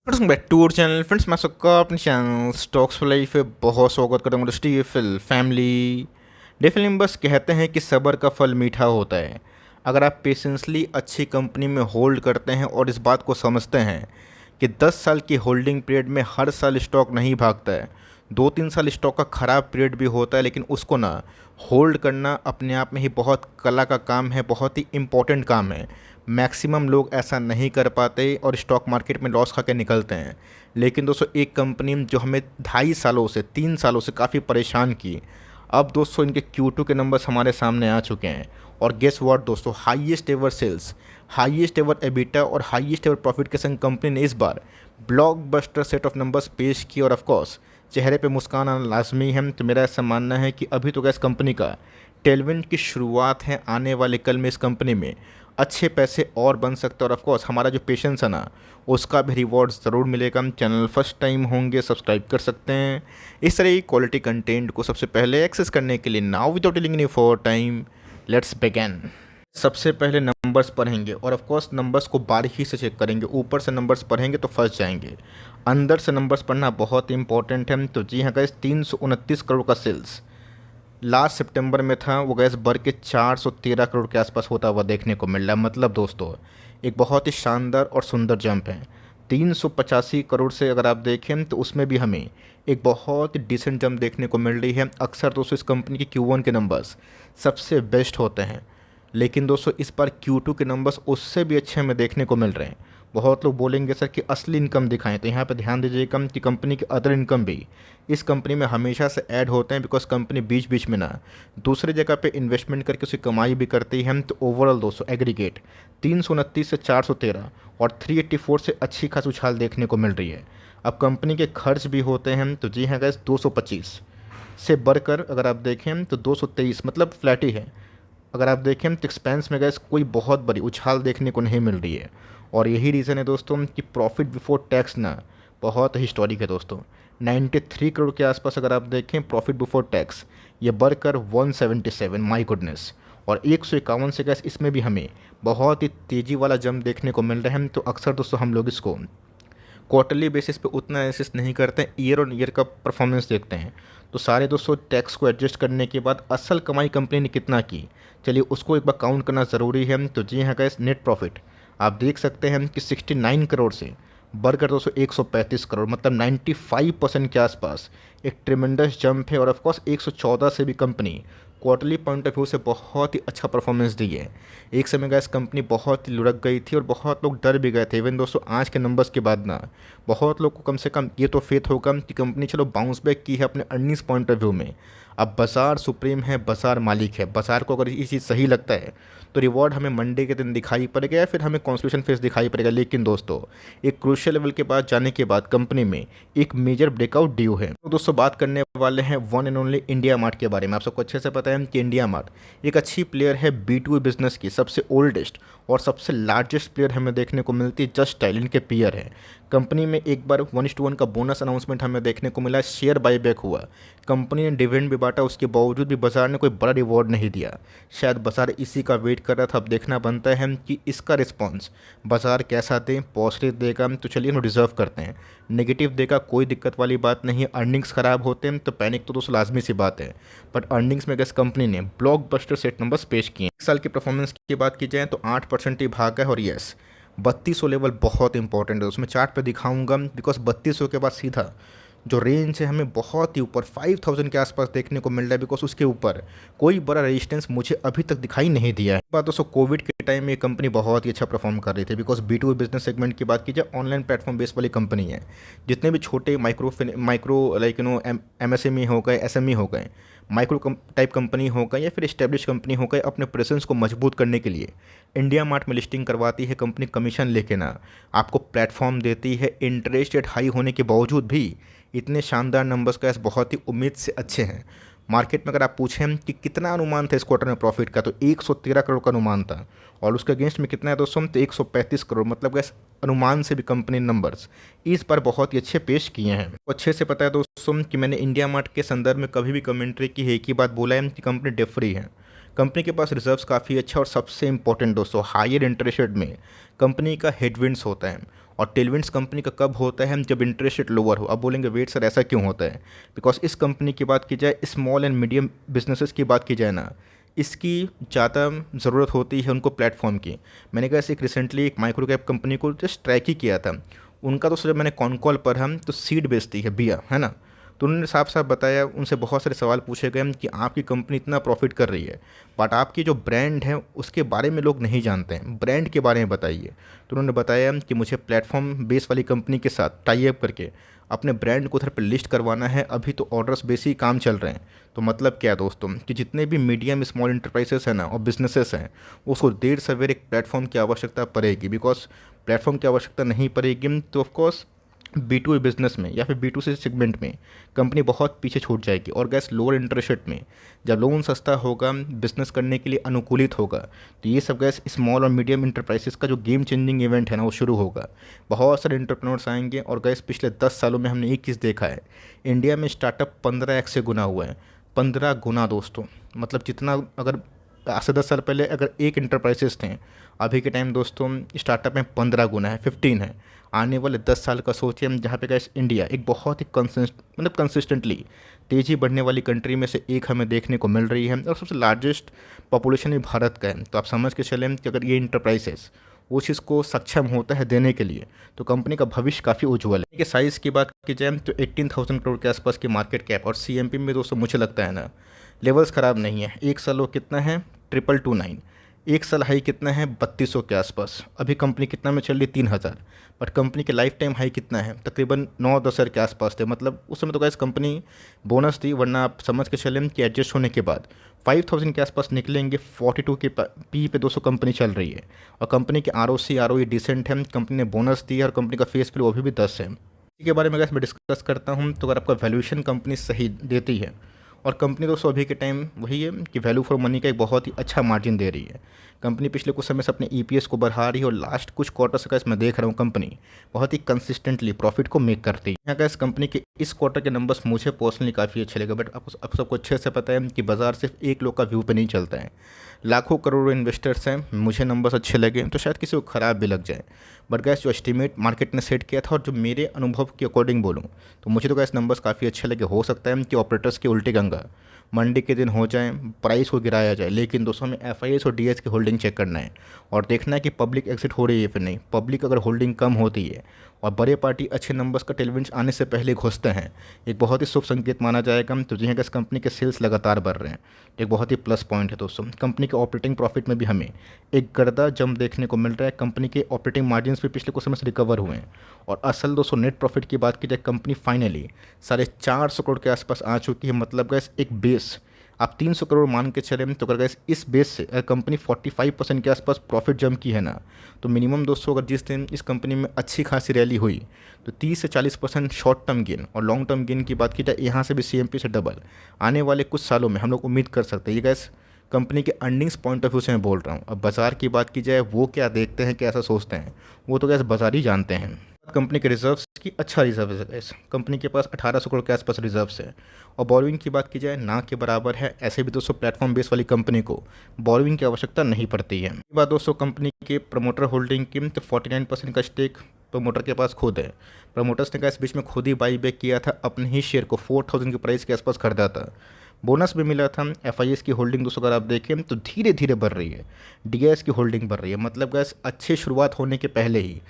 Welcome back to our channel friends. मैं सबका अपने चैनल स्टॉक्स फॉर लाइफ पे बहुत स्वागत करता हूँ। स्टीफल फैमिली डेफिनेटली बस कहते हैं कि सब्र का फल मीठा होता है। अगर आप पेशेंसली अच्छी कंपनी में होल्ड करते हैं और इस बात को समझते हैं कि 10 साल की होल्डिंग पीरियड में हर साल स्टॉक नहीं भागता है, 2-3 साल स्टॉक का ख़राब पीरियड भी होता है, लेकिन उसको ना होल्ड करना अपने आप में ही बहुत कला का काम है, बहुत ही इम्पोर्टेंट काम है। मैक्सिमम लोग ऐसा नहीं कर पाते और स्टॉक मार्केट में लॉस खा के निकलते हैं। लेकिन दोस्तों एक कंपनी जो हमें 2.5 सालों से 3 सालों से काफ़ी परेशान की, अब दोस्तों इनके Q2 के नंबर्स हमारे सामने आ चुके हैं। और गेस व्हाट दोस्तों, highest ever sales, highest ever EBITDA और हाईएस्ट एवर प्रॉफिट के संग कंपनी ने इस बार ब्लॉकबस्टर सेट ऑफ नंबर्स पेश किए। और ऑफ कोर्स चेहरे पे मुस्कान आना लाजमी है। तो मेरा ऐसा मानना है कि अभी तो गैस कंपनी का टेलविंड की शुरुआत है। आने वाले कल में इस कंपनी में अच्छे पैसे और बन सकते हैं। और ऑफ कोर्स हमारा जो पेशेंस है ना, उसका भी रिवॉर्ड ज़रूर मिलेगा। हम चैनल फर्स्ट टाइम होंगे सब्सक्राइब कर सकते हैं इस तरह की क्वालिटी कंटेंट को सबसे पहले एक्सेस करने के लिए। Now without telling any for time, let's begin. सबसे पहले नंबर्स पढ़ेंगे और ऑफ कोर्स नंबर्स को बारीकी से चेक करेंगे। ऊपर से नंबर्स पढ़ेंगे तो फंस जाएंगे, अंदर से नंबर्स पढ़ना बहुत इंपॉर्टेंट है। तो जी हाँ गैस, 329 करोड़ का सेल्स लास्ट सितंबर में था, वो गैस बढ़ के 413 करोड़ के आसपास होता हुआ देखने को मिल रहा है। मतलब दोस्तों एक बहुत ही शानदार और सुंदर जंप है। 385 करोड़ से अगर आप देखें तो उसमें भी हमें एक बहुत ही डिसेंट जंप देखने को मिल रही है। अक्सर दोस्तों इस कंपनी के Q1 के नंबर्स सबसे बेस्ट होते हैं, लेकिन दोस्तों इस बार Q2 के नंबर्स उससे भी अच्छे हमें देखने को मिल रहे हैं। बहुत लोग बोलेंगे सर कि असली इनकम दिखाएं, तो यहाँ पे ध्यान दीजिएगा कि कंपनी के अदर इनकम भी इस कंपनी में हमेशा से ऐड होते हैं। बिकॉज कंपनी बीच बीच में ना दूसरी जगह पे इन्वेस्टमेंट करके उसकी कमाई भी करती है। तो ओवरऑल दोस्तों एग्रीगेट 329 से 413 और 384 से अच्छी खासी उछाल देखने को मिल रही है। अब कंपनी के खर्च भी होते हैं, तो जी हाँ गैस 225 से बढ़कर अगर आप देखें तो 223, मतलब फ्लैट ही है। अगर आप देखें तो एक्सपेंस में गैस कोई बहुत बड़ी उछाल देखने को नहीं मिल रही है। और यही रीज़न है दोस्तों कि प्रॉफिट बिफोर टैक्स ना बहुत हिस्टोरिक है दोस्तों। 93 करोड़ के आसपास अगर आप देखें प्रॉफिट बिफोर टैक्स, ये बढ़कर 177, माई गुडनेस। और 151 से गैस इसमें भी हमें बहुत ही तेज़ी वाला जंप देखने को मिल रहा है। तो अक्सर दोस्तों हम लोग इसको क्वार्टरली बेसिस पे उतना एनालिसिस नहीं करते हैं, ईयर ऑन ईयर का परफॉर्मेंस देखते हैं। तो सारे दोस्तों टैक्स को एडजस्ट करने के बाद असल कमाई कंपनी ने कितना की, चलिए उसको एक बार काउंट करना ज़रूरी है। तो जी हाँ गैस, नेट प्रॉफिट आप देख सकते हैं कि 69 करोड़ से बढ़कर दोस्तों 135 करोड़, मतलब 95% के आसपास एक ट्रिमेंडस जंप है। और ऑफकोर्स 114 से भी company quarterly point of view से बहुत ही अच्छा परफॉर्मेंस दी है। एक समय गैस कंपनी बहुत ही लुढ़क गई थी और बहुत लोग डर भी गए थे। इवन दोस्तों आज के नंबर्स के बाद ना बहुत लोग को कम से कम ये तो फेथ होगा कि कंपनी चलो बाउंस बैक की है अपने अर्निंग्स पॉइंट ऑफ व्यू में। अब बाजार सुप्रीम है, बाजार मालिक है। बाजार को अगर ये चीज़ सही लगता है तो रिवॉर्ड हमें मंडे के दिन दिखाई पड़ेगा या फिर हमें कॉन्स्टिट्यूशन फेस दिखाई पड़ेगा। लेकिन दोस्तों एक क्रूशियल लेवल के बाद जाने के बाद कंपनी में एक मेजर ब्रेकआउट ड्यू है। तो दोस्तों बात करने वाले हैं one and only India mart के बारे में। आप सबको अच्छे से पता है कि इंडिया मार्ट एक अच्छी प्लेयर है B2B बिजनेस की, सबसे ओल्डेस्ट और सबसे लार्जेस्ट प्लेयर हमें देखने को मिलती है। जस्ट डायल इनके पीयर है। कंपनी में एक बार 1:1 का बोनस अनाउंसमेंट हमें देखने को मिला, शेयर बाईबैक हुआ, कंपनी ने डिविडेंड भी बांटा, उसके बावजूद भी बाजार ने कोई बड़ा रिवॉर्ड नहीं दिया। शायद बाजार इसी का वेट कर रहा था। अब देखना बनता है कि इसका रिस्पॉन्स बाजार कैसा दे। पॉजिटिव देगा तो चलिए हम डिजर्व करते हैं, नेगेटिव देगा कोई दिक्कत वाली बात नहीं है। अर्निंग्स खराब होते हैं तो पैनिक तो दोस्तों लाजमी सी बात है, बट अर्निंग्स में गैस कंपनी ने ब्लॉकबस्टर सेट नंबर्स पेश किए। एक साल की परफॉर्मेंस की बात की जाए तो 8% ही भागा है। और यस 3200 लेवल बहुत इंपॉर्टेंट है, उसमें चार्ट पे दिखाऊंगा। बिकॉज 3200 के बाद सीधा जो रेंज है हमें बहुत ही ऊपर 5000 के आसपास देखने को मिल रहा है। बिकॉज उसके ऊपर कोई बड़ा रेजिस्टेंस मुझे अभी तक दिखाई नहीं दिया है। बात दोस्तों कोविड के टाइम में ये कंपनी बहुत ही अच्छा परफॉर्म कर रही थी। बिकॉज B2B बिजनेस सेगमेंट की बात की जाए, ऑनलाइन प्लेटफॉर्म बेस वाली कंपनी है। जितने भी छोटे माइक्रो लाइक MSME हो गए, SME हो गए, माइक्रो टाइप कंपनी हो गए या फिर इस्टेब्लिश कंपनी हो गए, अपने प्रेजेंस को मजबूत करने के लिए इंडिया मार्ट में लिस्टिंग करवाती है कंपनी। कमीशन लेके ना आपको प्लेटफॉर्म देती है। इंटरेस्ट रेट हाई होने के बावजूद भी इतने शानदार नंबर्स का बहुत ही उम्मीद से अच्छे हैं। मार्केट में अगर आप पूछें कि कितना अनुमान था इस क्वार्टर में प्रॉफिट का, तो 113 करोड़ का अनुमान था। और उसके अगेंस्ट में कितना है दोस्तों, तो 135 करोड़। मतलब गैस अनुमान से भी कंपनी नंबर्स इस बार बहुत ही अच्छे पेश किए हैं। तो अच्छे से पता है दोस्तों कि मैंने इंडिया मार्ट के संदर्भ में कभी भी कमेंट्री की है, एक ही बात बोला है कि कंपनी डेट फ्री है। कंपनी के पास रिजर्व्स काफ़ी अच्छा, और सबसे इंपॉर्टेंट दोस्तों हायर इंटरेस्ट रेट में कंपनी का हेडविंड्स होता है। और टेलविंड्स कंपनी का कब होता है, जब इंटरेस्ट रेट लोअर हो। अब बोलेंगे वेट सर ऐसा क्यों होता है? बिकॉज इस कंपनी की बात की जाए, स्मॉल एंड मीडियम बिजनेसेस की बात की जाए ना, इसकी ज़्यादा ज़रूरत होती है उनको प्लेटफॉर्म की। मैंने कहा एक रिसेंटली एक माइक्रो कैप कंपनी को जस्ट ट्रैक ही किया था। उनका तो जब मैंने कॉन कॉल पर हम तो सीड बेचती है बिया, है ना। तो उन्होंने साफ साफ बताया, उनसे बहुत सारे सवाल पूछे गए कि आपकी कंपनी इतना प्रॉफिट कर रही है बट आपकी जो ब्रांड है उसके बारे में लोग नहीं जानते हैं, ब्रांड के बारे में बताइए। तो उन्होंने बताया कि मुझे प्लेटफॉर्म बेस वाली कंपनी के साथ टाई अप करके अपने ब्रांड को उधर पर लिस्ट करवाना है। अभी तो ऑर्डर्स बेस ही काम चल रहे हैं। तो मतलब क्या है दोस्तों, कि जितने भी मीडियम स्मॉल इंटरप्राइजेस हैं ना और बिजनेसेस हैं, उसको देर सवेर एक प्लेटफॉर्म की आवश्यकता पड़ेगी। बिकॉज प्लेटफॉर्म की आवश्यकता नहीं पड़ेगी तो ऑफकोर्स B2B बिजनेस में या फिर B2C सेगमेंट में कंपनी बहुत पीछे छूट जाएगी। और गैस लोअर इंटरेस्ट रेट में जब लोन सस्ता होगा, बिजनेस करने के लिए अनुकूलित होगा, तो ये सब गैस स्मॉल और मीडियम इंटरप्राइजेस का जो गेम चेंजिंग इवेंट है ना वो शुरू होगा। बहुत सारे इंटरप्रेन्योर्स आएंगे। और गैस पिछले 10 सालों में हमने एक चीज़ देखा है, इंडिया में स्टार्टअप 15x से गुना हुआ है। 15 गुना दोस्तों, मतलब जितना अगर आज से 10 साल पहले अगर एक इंटरप्राइजेस थे, अभी के टाइम दोस्तों स्टार्टअप में 15 गुना है, 15 है। आने वाले 10 साल का सोचिए हम, जहाँ पे गैस इंडिया एक बहुत ही कंसिस्टेंटली तेज़ी बढ़ने वाली कंट्री में से एक हमें देखने को मिल रही है। और सबसे लार्जेस्ट पॉपुलेशन भी भारत का है। तो आप समझ के चलें कि अगर ये इंटरप्राइजेस वो चीज़ को सक्षम होता है देने के लिए, तो कंपनी का भविष्य काफ़ी उज्जवल है। कि साइज़ की बात की जाए तो 18,000 करोड़ के आसपास की मार्केट कैप, और CMP में दोस्तों मुझे लगता है ना लेवल्स ख़राब नहीं है। एक साल वो कितना है 2229, एक साल हाई कितना है 3200 के आसपास। अभी कंपनी कितना में चल रही 3000, बट कंपनी के लाइफ टाइम हाई कितना है तकरीबन 9-10 हज़ार के आसपास थे। मतलब उस समय तो गैस कंपनी बोनस थी, वरना आप समझ के चलें कि एडजस्ट होने के बाद 5000 के आसपास निकलेंगे। 42 के पी पे दोस्तों कंपनी चल रही है। और कंपनी के ROC ROE डिसेंट है, कंपनी ने बोनस दी है और कंपनी का फेस वैल्यू अभी भी 10 है। इसी के बारे में अगर मैं डिस्कस करता हूँ तो अगर आपका वैल्यूएशन कंपनी सही देती है, और कंपनी दोस्तों अभी के टाइम वही है कि वैल्यू फॉर मनी का एक बहुत ही अच्छा मार्जिन दे रही है। कंपनी पिछले कुछ समय से अपने EPS को बढ़ा रही है और लास्ट कुछ क्वार्टर से मैं देख रहा हूँ कंपनी बहुत ही कंसिस्टेंटली प्रॉफिट को मेक करती है। यहाँ का इस कंपनी के इस क्वार्टर के नंबर्स मुझे पर्सनली काफ़ी अच्छे लगे। बट आप सबको अच्छे से पता है कि बाजार सिर्फ एक लोग का व्यू पे नहीं चलता है, लाखों करोड़ों इन्वेस्टर्स हैं। मुझे नंबर्स अच्छे लगे तो शायद किसी को ख़राब भी लग जाए, बट गैस जो एस्टिमेट मार्केट ने सेट किया था और जो मेरे अनुभव के अकॉर्डिंग बोलूँ तो मुझे तो गैस नंबर्स काफ़ी अच्छे लगे। हो सकता है कि ऑपरेटर्स के उल्टे गंगा मंडी के दिन हो जाए, प्राइस को गिराया जाए, लेकिन दोस्तों हमें FIS और DS की होल्डिंग चेक करना है और देखना है कि पब्लिक एग्जिट हो रही है फिर नहीं। पब्लिक अगर होल्डिंग कम होती है और बड़े पार्टी अच्छे नंबर्स का टेलविंड्स आने से पहले घुसते हैं, एक बहुत ही शुभ संकेत माना जाएगा। तो जी हाँ, इस कंपनी के सेल्स लगातार बढ़ रहे हैं, एक बहुत ही प्लस पॉइंट है दोस्तों। कंपनी के ऑपरेटिंग प्रॉफिट में भी हमें एक गर्दा जंप देखने को मिल रहा है। कंपनी के ऑपरेटिंग मार्जिन्स भी पिछले कुछ समय से रिकवर हुए हैं। और असल दोस्तों नेट प्रॉफिट की बात की जाए, कंपनी फाइनली 450 करोड़ के आसपास आ चुकी है। मतलब गैस एक बेस आप 300 करोड़ मान के चले, तो अगर गैस इस बेस से अगर कंपनी 45% के आसपास प्रॉफिट जंप की है ना, तो मिनिमम दोस्तों अगर जिस दिन इस कंपनी में अच्छी खासी रैली हुई तो 30 से 40% शॉर्ट टर्म गेन और लॉन्ग टर्म गेन की बात की जाए, यहाँ से भी CMP से डबल आने वाले कुछ सालों में हम लोग उम्मीद कर सकते हैं। ये गैस कंपनी के अर्निंग्स पॉइंट ऑफ व्यू से मैं बोल रहा हूँ। अब बाजार की बात की जाए, वो क्या देखते हैं, कैसा सोचते हैं, वो तो गैस बाजार ही जानते हैं। कंपनी के रिजर्व्स की अच्छा रिजर्व है गैस, कंपनी के पास 1800 करोड़ के आसपास रिजर्व्स है। और बोरोइंग की बात की जाए ना के बराबर है। ऐसे भी दोस्तों प्लेटफॉर्म बेस वाली कंपनी को बोरोइंग की आवश्यकता नहीं पड़ती है। बात दोस्तों कंपनी के प्रमोटर होल्डिंग की, तो 49% का स्टेक प्रमोटर के पास खुद है। प्रमोटर्स ने इस बीच में खुद ही बाई बैक किया था, अपने ही शेयर को 4000 के प्राइस के आसपास खरीदा था। बोनस भी मिला था। FIS की होल्डिंग दोस्तों अगर आप देखें तो धीरे धीरे बढ़ रही है। DIS की होल्डिंग बढ़ रही है। मतलब गैस अच्छी शुरुआत होने के पहले ही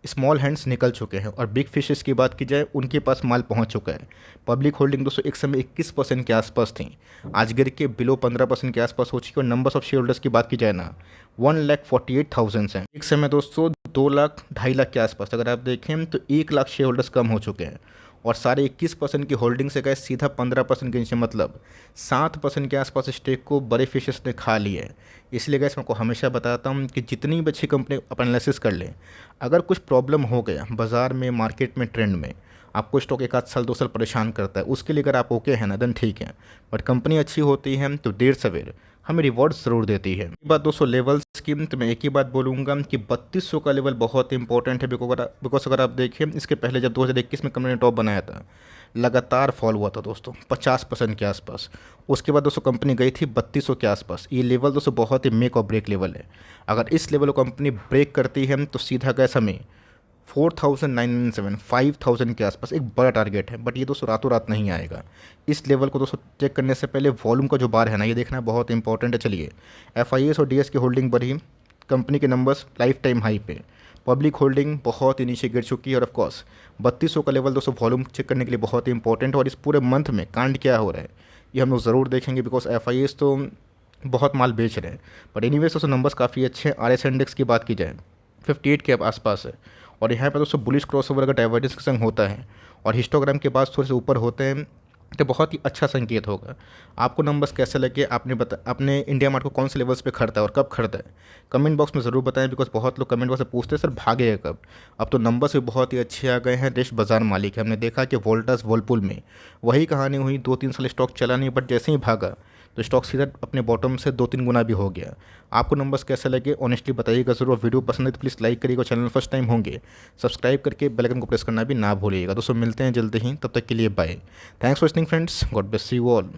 स्मॉल हैंड्स निकल चुके हैं। और बिग फिशेस की बात की जाए, उनके पास माल पहुंच चुका है। पब्लिक होल्डिंग दोस्तों एक समय 21% के आसपास थी, आज गिर के बिलो 15% के आसपास हो चुकी है। और नंबर्स ऑफ शेयर होल्डर्स की बात की जाए ना 1,48,000 हैं। एक समय दोस्तों 2 लाख 2.5 लाख के आसपास अगर आप देखें तो 1 लाख शेयर होल्डर्स कम हो चुके हैं। और सारे 21% की होल्डिंग से गए सीधा 15% के नीचे, मतलब 7% के आसपास स्टेक को बड़े फिशेस ने खा लिया है। इसलिए गैस मैं आपको हमेशा बताता हूँ कि जितनी भी अच्छी कंपनी आप एनालिसिस कर लें, अगर कुछ प्रॉब्लम हो गया बाज़ार में, मार्केट में, ट्रेंड में, आपको स्टॉक 1 आध साल 2 साल परेशान करता है, उसके लिए अगर आप ओके हैं ना देन ठीक है। बट कंपनी अच्छी होती है तो देर सवेर हमें रिवॉर्ड ज़रूर देती है। एक बात दोस्तों लेवल्स की, तो मैं एक ही बात बोलूँगा कि 3200 का लेवल बहुत इंपॉर्टेंट है। बिकॉज अगर आप देखिए इसके पहले जब 2021 में कंपनी ने टॉप बनाया था, लगातार फॉल हुआ था दोस्तों 50% के आसपास। उसके बाद दोस्तों कंपनी गई थी 3200 के आसपास। ये लेवल दोस्तों बहुत ही मेक और ब्रेक लेवल है। अगर इस लेवल को कंपनी ब्रेक करती है तो सीधा गैस हमें 4907 5000 के आसपास एक बड़ा टारगेट है, बट ये दोस्तों रातों रात नहीं आएगा। इस लेवल को दोस्तों चेक करने से पहले वॉल्यूम का जो बार है ना, ये देखना बहुत इंपॉर्टेंट है। चलिए, FIS और DS की होल्डिंग बढ़ी, कंपनी के नंबर्स लाइफ टाइम हाई पे, पब्लिक होल्डिंग बहुत ही नीचे गिर चुकी है, और ऑफकोर्स 3200 का लेवल दोस्तों वॉल्यूम चेक करने के लिए बहुत ही इंपॉर्टेंट है। और इस पूरे मंथ में कांड क्या हो रहा है ये हम लोग ज़रूर देखेंगे, बिकॉज FIS तो बहुत माल बेच रहे हैं। बट एनीवेज दोस्तों नंबर्स काफ़ी अच्छे हैं। RS इंडेक्स की बात की जाए 58 के आसपास है, और यहाँ पर दोस्तों बुलिश क्रॉसओवर अगर डाइवर्जेंस के संग होता है और हिस्टोग्राम के बाद थोड़े से ऊपर होते हैं तो बहुत ही अच्छा संकेत होगा। आपको नंबर्स कैसे लगे, आपने इंडिया मार्ट को कौन से लेवल्स पे खरीदा है और कब खरीदा है, कमेंट बॉक्स में ज़रूर बताएं, बिकॉज बहुत लोग कमेंट बॉक्स में पूछते हैं सर भागेगा कब। अब तो नंबर्स भी बहुत ही अच्छे आ गए हैं। देश बाजार मालिक है, हमने देखा कि वोल्टास वर्लपूल में वही कहानी हुई, 2-3 साल स्टॉक चला नहीं, बट जैसे ही भागा तो स्टॉक सीधा अपने बॉटम से 2-3 गुना भी हो गया। आपको नंबर्स कैसे लगे ऑनेस्टली बताइएगा ज़रूर। वीडियो पसंद है तो प्लीज़ लाइक करिएगा, चैनल फर्स्ट टाइम होंगे सब्सक्राइब करके बेल आइकन को प्रेस करना भी ना भूलिएगा। दोस्तों मिलते हैं जल्दी ही, तब तक के लिए bye. Thanks for listening friends, God bless you all.